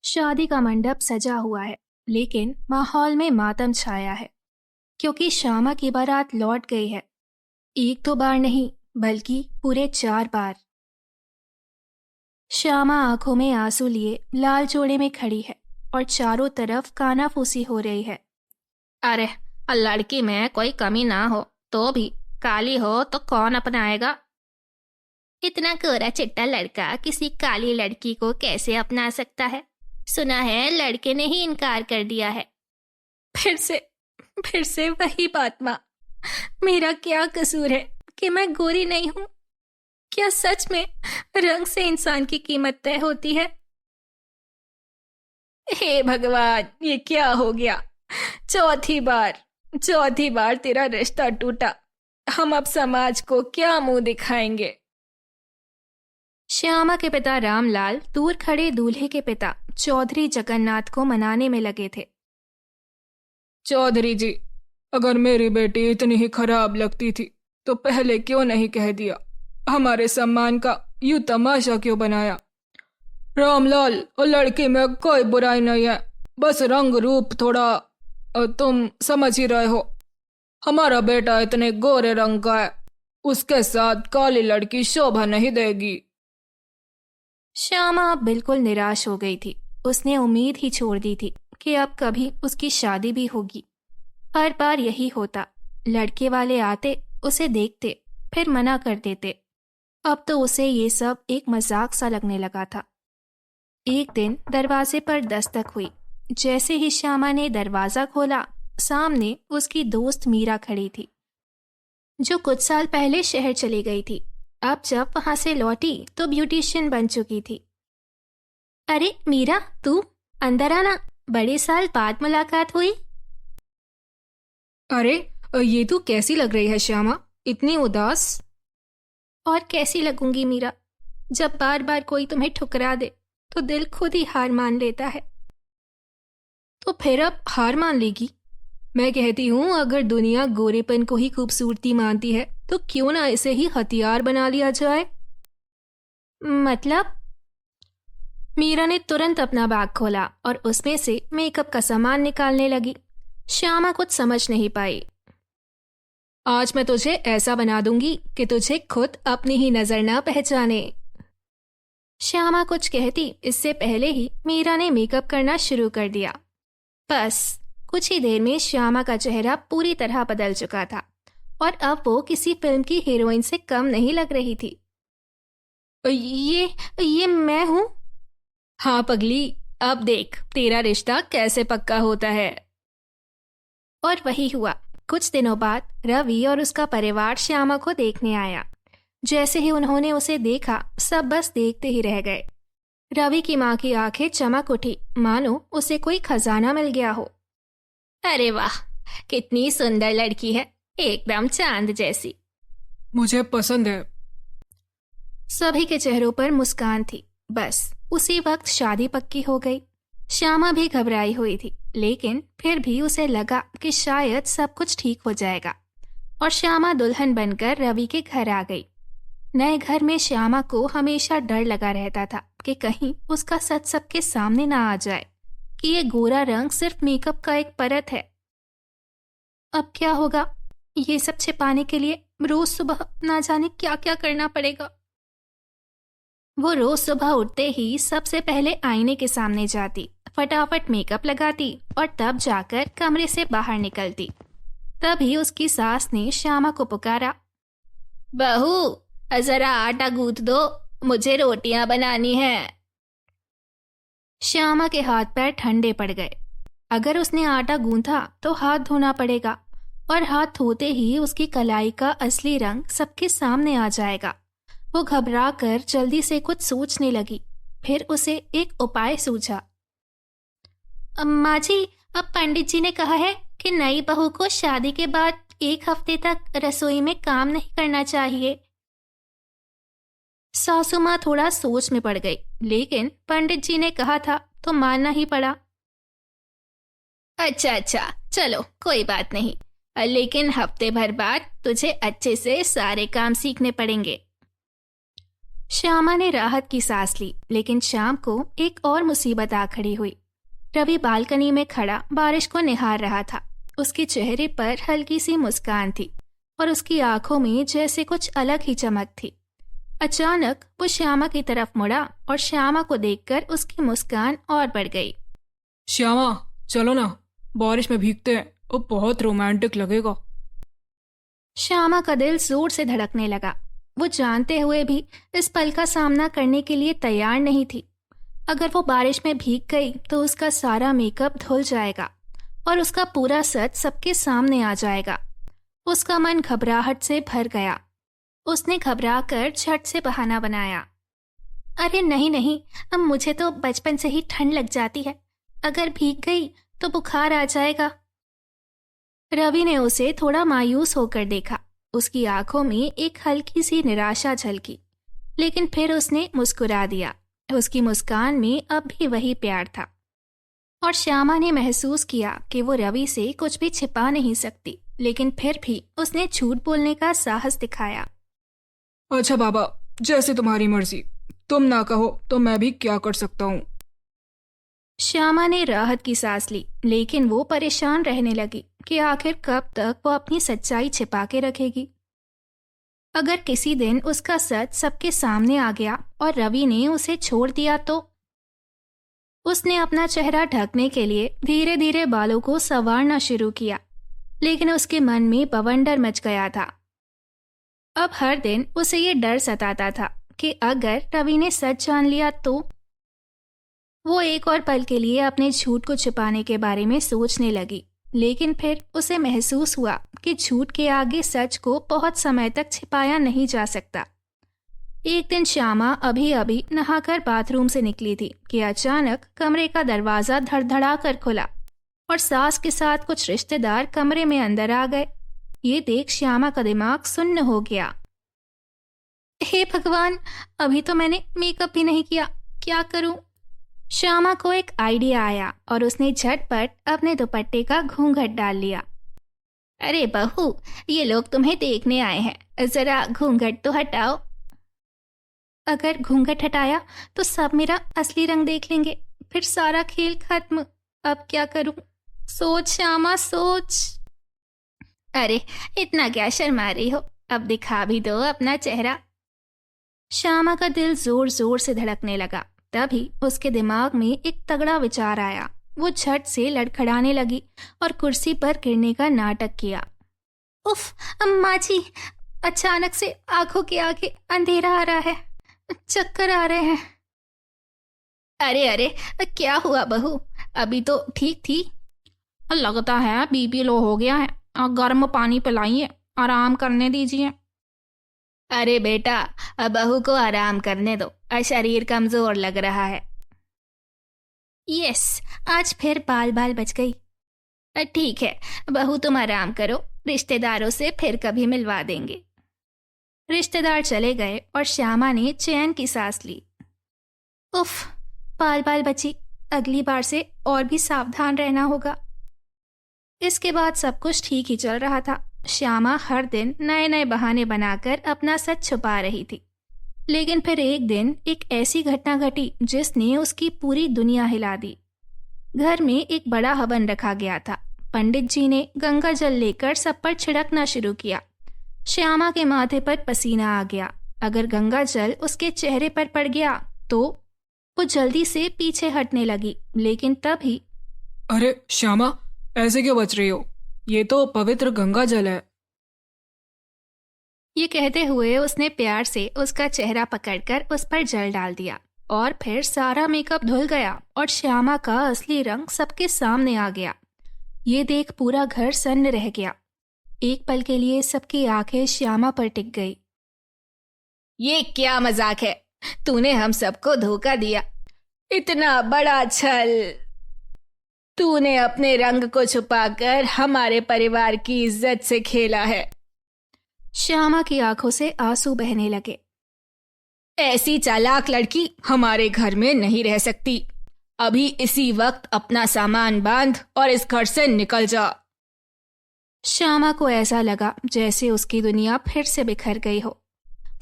शादी का मंडप सजा हुआ है, लेकिन माहौल में मातम छाया है क्योंकि श्यामा की बारात लौट गई है। एक दो बार नहीं, बल्कि पूरे 4 बार। श्यामा आंखों में आंसू लिए लाल जोड़े में खड़ी है और चारों तरफ कानाफूसी हो रही है। अरे, लड़की में कोई कमी ना हो तो भी काली हो तो कौन अपनाएगा। इतना गोरा चिट्टा लड़का किसी काली लड़की को कैसे अपना सकता है। सुना है लड़के ने ही इनकार कर दिया है। फिर से वही बात माँ। मेरा क्या कसूर है कि मैं गोरी नहीं हूं? क्या सच में रंग से इंसान की कीमत तय होती है? हे भगवान, ये क्या हो गया? चौथी बार तेरा रिश्ता टूटा। हम अब समाज को क्या मुंह दिखाएंगे? श्यामा के पिता रामलाल दूर खड़े दूल्हे के पिता चौधरी जगन्नाथ को मनाने में लगे थे। चौधरी जी, अगर मेरी बेटी इतनी ही खराब लगती थी तो पहले क्यों नहीं कह दिया? हमारे सम्मान का यूं तमाशा क्यों बनाया? रामलाल, और लड़की में कोई बुराई नहीं है, बस रंग रूप थोड़ा तुम समझ ही रहे हो। हमारा बेटा इतने गोरे रंग का है, उसके साथ काली लड़की शोभा नहीं देगी। श्यामा अब बिल्कुल निराश हो गई थी। उसने उम्मीद ही छोड़ दी थी कि अब कभी उसकी शादी भी होगी। हर बार यही होता, लड़के वाले आते, उसे देखते, फिर मना कर देते। अब तो उसे ये सब एक मजाक सा लगने लगा था। एक दिन दरवाजे पर दस्तक हुई। जैसे ही श्यामा ने दरवाजा खोला, सामने उसकी दोस्त मीरा खड़ी थी, जो कुछ साल पहले शहर चली गई थी। अब जब वहां से लौटी तो ब्यूटिशियन बन चुकी थी। अरे मीरा, तू अंदर आना, बड़े साल बाद मुलाकात हुई। अरे, ये तू कैसी लग रही है श्यामा, इतनी उदास? और कैसी लगूंगी मीरा, जब बार बार कोई तुम्हें ठुकरा दे तो दिल खुद ही हार मान लेता है। तो फिर अब हार मान लेगी? मैं कहती हूँ, अगर दुनिया गोरेपन को ही खूबसूरती मानती है तो क्यों ना इसे ही हथियार बना लिया जाए? मतलब? मीरा ने तुरंत अपना बैग खोला और उसमें से मेकअप का सामान निकालने लगी। श्यामा कुछ समझ नहीं पाई। आज मैं तुझे ऐसा बना दूंगी कि तुझे खुद अपनी ही नजर ना पहचाने। श्यामा कुछ कहती इससे पहले ही मीरा ने मेकअप करना शुरू कर दिया। बस कुछ ही देर में श्यामा का चेहरा पूरी तरह बदल चुका था और अब वो किसी फिल्म की हीरोइन से कम नहीं लग रही थी। ये मैं हूँ? हाँ पगली, अब देख तेरा रिश्ता कैसे पक्का होता है। और वही हुआ। कुछ दिनों बाद रवि और उसका परिवार श्यामा को देखने आया। जैसे ही उन्होंने उसे देखा, सब बस देखते ही रह गए। रवि की माँ की आंखें चमक उठी, मानो उसे कोई खजाना मिल गया हो। अरे वाह, कितनी सुंदर लड़की है, एकदम चांद जैसी। मुझे पसंद है। सभी के चेहरों पर मुस्कान थी। बस उसी वक्त शादी पक्की हो गई। श्यामा भी घबराई हुई थी, लेकिन फिर भी उसे लगा कि शायद सब कुछ ठीक हो जाएगा और श्यामा दुल्हन बनकर रवि के घर आ गई। नए घर में श्यामा को हमेशा डर लगा रहता था कि कहीं उसका सच सबके सामने ना आ जाए कि ये गोरा रंग सिर्फ मेकअप का एक परत है। अब क्या होगा? ये सब छिपाने के लिए रोज सुबह ना जाने क्या क्या करना पड़ेगा। वो रोज सुबह उठते ही सबसे पहले आईने के सामने जाती, फटाफट मेकअप लगाती और तब जाकर कमरे से बाहर निकलती। तभी उसकी सास ने श्यामा को पुकारा। बहू, जरा आटा गूंथ दो, मुझे रोटियां बनानी है। श्यामा के हाथ पैर ठंडे पड़ गए। अगर उसने आटा गूंथा तो हाथ धोना पड़ेगा और हाथ धोते ही उसकी कलाई का असली रंग सबके सामने आ जाएगा। वो घबरा कर जल्दी से कुछ सोचने लगी। फिर उसे एक उपाय सूझा। अम्मा जी, अब पंडित जी ने कहा है कि नई बहू को शादी के बाद 1 हफ्ते तक रसोई में काम नहीं करना चाहिए। सासू माँ थोड़ा सोच में पड़ गई, लेकिन पंडित जी ने कहा था तो मानना ही पड़ा। अच्छा, चलो कोई बात नहीं, लेकिन हफ्ते भर बाद तुझे अच्छे से सारे काम सीखने पड़ेंगे। श्यामा ने राहत की सांस ली, लेकिन शाम को एक और मुसीबत आ खड़ी हुई। रवि बालकनी में खड़ा बारिश को निहार रहा था। उसके चेहरे पर हल्की सी मुस्कान थी और उसकी आंखों में जैसे कुछ अलग ही चमक थी। अचानक वो श्यामा की तरफ मुड़ा और श्यामा को देखकर उसकी मुस्कान और बढ़ गई। श्यामा, चलो ना, बारिश में भीगते हैं, वो बहुत रोमांटिक लगेगा। श्यामा का दिल जोर से धड़कने लगा। वो जानते हुए भी इस पल का सामना करने के लिए तैयार नहीं थी। अगर वो बारिश में भीग गई तो उसका सारा मेकअप धुल जाएगा और उसका पूरा सच सबके सामने आ जाएगा। उसका मन घबराहट से भर गया। उसने घबराकर झट से बहाना बनाया, अरे नहीं नहीं, अब मुझे तो बचपन से ही ठंड लग जाती है, अगर भीग गई तो बुखार आ जाएगा। रवि ने उसे थोड़ा मायूस होकर देखा। उसकी आंखों में एक हल्की सी निराशा झलकी, लेकिन फिर उसने मुस्कुरा दिया। उसकी मुस्कान में अब भी वही प्यार था और श्यामा ने महसूस किया कि वो रवि से कुछ भी छिपा नहीं सकती, लेकिन फिर भी उसने झूठ बोलने का साहस दिखाया। अच्छा बाबा, जैसे तुम्हारी मर्जी, तुम ना कहो तो मैं भी क्या कर सकता हूँ। श्यामा ने राहत की सांस ली, लेकिन वो परेशान रहने लगी कि आखिर कब तक वो अपनी सच्चाई छिपा के रखेगी। अगर किसी दिन उसका सच सबके सामने आ गया और रवि ने उसे छोड़ दिया तो? उसने अपना चेहरा ढकने के लिए धीरे धीरे बालों को संवारना शुरू किया, लेकिन उसके मन में बवंडर मच गया था। अब हर दिन उसे ये डर सताता था कि अगर रवि ने सच जान लिया तो? वो एक और पल के लिए अपने झूठ को छिपाने के बारे में सोचने लगी, लेकिन फिर उसे महसूस हुआ कि झूठ के आगे सच को बहुत समय तक छिपाया नहीं जा सकता। एक दिन श्यामा अभी अभी नहाकर बाथरूम से निकली थी कि अचानक कमरे का दरवाजा धड़धड़ा कर खुला और सास के साथ कुछ रिश्तेदार कमरे में अंदर आ गए। ये देख श्यामा का दिमाग सुन्न हो गया। हे भगवान, अभी तो मैंने मेकअप भी नहीं किया, क्या करूं? श्यामा को एक आइडिया आया और उसने झटपट अपने दुपट्टे का घूंघट डाल लिया। अरे बहू, ये लोग तुम्हें देखने आए हैं, जरा घूंघट तो हटाओ। अगर घूंघट हटाया तो सब मेरा असली रंग देख लेंगे, फिर सारा खेल खत्म। अब क्या करूं? सोच श्यामा, सोच। अरे इतना क्या शर्मा रही हो, अब दिखा भी दो अपना चेहरा। श्यामा का दिल जोर जोर से धड़कने लगा। तभी उसके दिमाग में एक तगड़ा विचार आया। वो झट से लड़खड़ाने लगी और कुर्सी पर गिरने का नाटक किया। उफ, अम्मा जी, अचानक से आंखों के आगे अंधेरा आ रहा है, चक्कर आ रहे हैं। अरे अरे, क्या हुआ बहू, अभी तो ठीक थी। लगता है बीपी लो हो गया है, गर्म पानी पिलाइए, आराम करने दीजिए। अरे बेटा, बहू को आराम करने दो, शरीर कमजोर लग रहा है। यस, आज फिर बाल बाल बच गई। ठीक है बहू, तुम आराम करो, रिश्तेदारों से फिर कभी मिलवा देंगे। रिश्तेदार चले गए और श्यामा ने चैन की सांस ली। उफ, बाल बाल बची, अगली बार से और भी सावधान रहना होगा। इसके बाद सब कुछ ठीक ही चल रहा था। श्यामा हर दिन नए नए बहाने बनाकर अपना सच छुपा रही थी, लेकिन फिर एक दिन एक ऐसी घटना घटी जिसने उसकी पूरी दुनिया हिला दी। घर में एक बड़ा हवन रखा गया था। पंडित जी ने गंगा जल लेकर सब पर छिड़कना शुरू किया। श्यामा के माथे पर पसीना आ गया। अगर गंगा जल उसके चेहरे पर पड़ गया तो वो जल्दी से पीछे हटने लगी, लेकिन तभी, अरे श्यामा, ऐसे क्यों बच रही हो? ये तो पवित्र गंगा जल है। ये कहते हुए उसने प्यार से उसका चेहरा पकड़कर उस पर जल डाल दिया और फिर सारा मेकअप धुल गया और श्यामा का असली रंग सबके सामने आ गया। ये देख पूरा घर सन्न रह गया। एक पल के लिए सबकी आंखें श्यामा पर टिक गई। ये क्या मजाक है, तूने हम सबको धोखा दिया, इतना बड़ा छल। तूने अपने रंग को छुपाकर हमारे परिवार की इज्जत से खेला है। श्यामा की आंखों से आंसू बहने लगे। ऐसी चालाक लड़की हमारे घर में नहीं रह सकती। अभी इसी वक्त अपना सामान बांध और इस घर से निकल जा। श्यामा को ऐसा लगा जैसे उसकी दुनिया फिर से बिखर गई हो।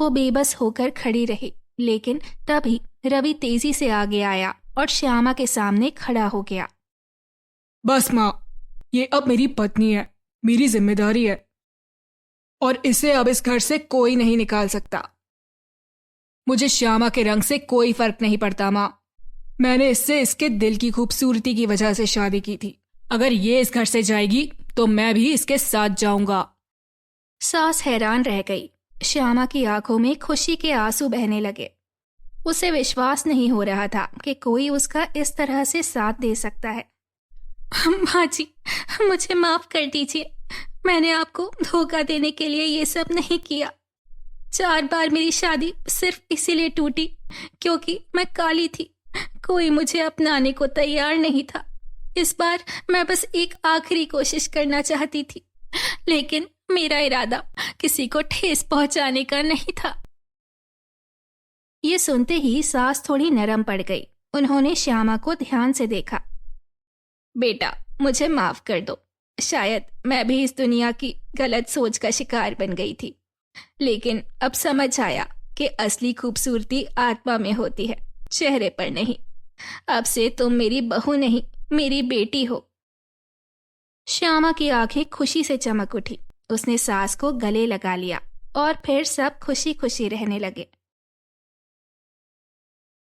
वो बेबस होकर खड़ी रही। लेकिन तभी रवि तेजी से आगे आया और श्यामा के सामने खड़ा हो गया। बस माँ, ये अब मेरी पत्नी है, मेरी जिम्मेदारी है, और इसे अब इस घर से कोई नहीं निकाल सकता। मुझे श्यामा के रंग से कोई फर्क नहीं पड़ता माँ। मैंने इससे इसके दिल की खूबसूरती की वजह से शादी की थी। अगर ये इस घर से जाएगी तो मैं भी इसके साथ जाऊंगा। सास हैरान रह गई। श्यामा की आंखों में खुशी के आंसू बहने लगे। उसे विश्वास नहीं हो रहा था कि कोई उसका इस तरह से साथ दे सकता है। माँ जी, मुझे माफ कर दीजिए। मैंने आपको धोखा देने के लिए ये सब नहीं किया। 4 बार मेरी शादी सिर्फ इसीलिए टूटी क्योंकि मैं काली थी। कोई मुझे अपनाने को तैयार नहीं था। इस बार मैं बस एक आखिरी कोशिश करना चाहती थी, लेकिन मेरा इरादा किसी को ठेस पहुंचाने का नहीं था। ये सुनते ही सास थोड़ी नरम पड़ गई। उन्होंने श्यामा को ध्यान से देखा। बेटा, मुझे माफ कर दो। शायद मैं भी इस दुनिया की गलत सोच का शिकार बन गई थी, लेकिन अब समझ आया कि असली खूबसूरती आत्मा में होती है, चेहरे पर नहीं। अब से तुम मेरी बहू नहीं, मेरी बेटी हो। श्यामा की आंखें खुशी से चमक उठी। उसने सास को गले लगा लिया और फिर सब खुशी खुशी रहने लगे।